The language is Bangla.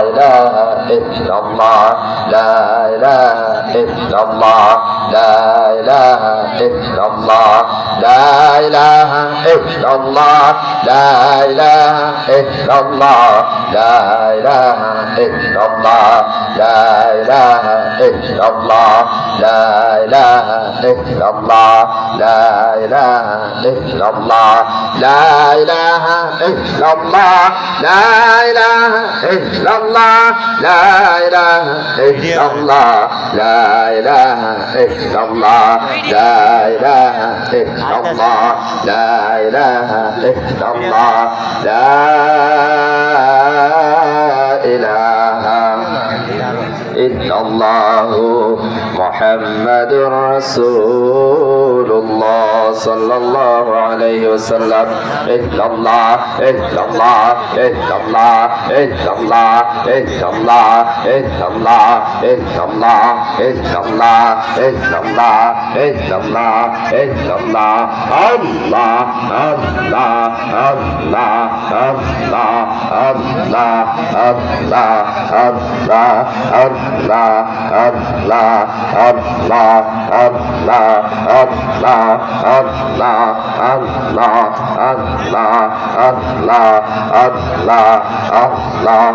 ইলাহা ইল্লাল্লাহ লা ইলাহা ইল্লাল্লাহ লা ইলাহা ইল্লাল্লাহ লা ইলাহা ইল্লাল্লাহ লা ইলাহা ইল্লাল্লাহ লা ইলাহা ইল্লাল্লাহ লা ইলাহা ইল্লাল্লাহ লা ইলাহা ইল্লাল্লাহ লা ইলাহা ইল্লাল্লাহ লা ইলাহা ইল্লাল্লাহ লা ইলাহা ইল্লাল্লাহ লা ইলাহা ইল্লাল্লাহ লা ইলাহা ইল্লাল্লাহ লা ইলাহা ইল্লাল্লাহ লা ইলাহা ইল্লাল্লাহ লা ইলাহা ইল্লাল্লাহু মুহাম্মাদুর রাসূলুল্লাহ সাল্লাল্লাহু আলাইহি ওয়াসাল্লাম ইল্লাল্লাহ ইল্লাল্লাহ ইল্লাল্লাহ ইল্লাল্লাহ ইল্লাল্লাহ ইল্লাল্লাহ ইল্লাল্লাহ ইল্লাল্লাহ ইল্লাল্লাহ ইল্লাল্লাহ ইল্লাল্লাহ আল্লাহ আল্লাহ আল্লাহ আল্লাহ আল্লাহ আল্লাহ আল্লাহ আল্লাহ আল্লাহ আল্লাহ আল্লাহ আল্লাহ আল্লাহ আল্লাহ আল্লাহ আল্লাহ আল্লাহ আল্লাহ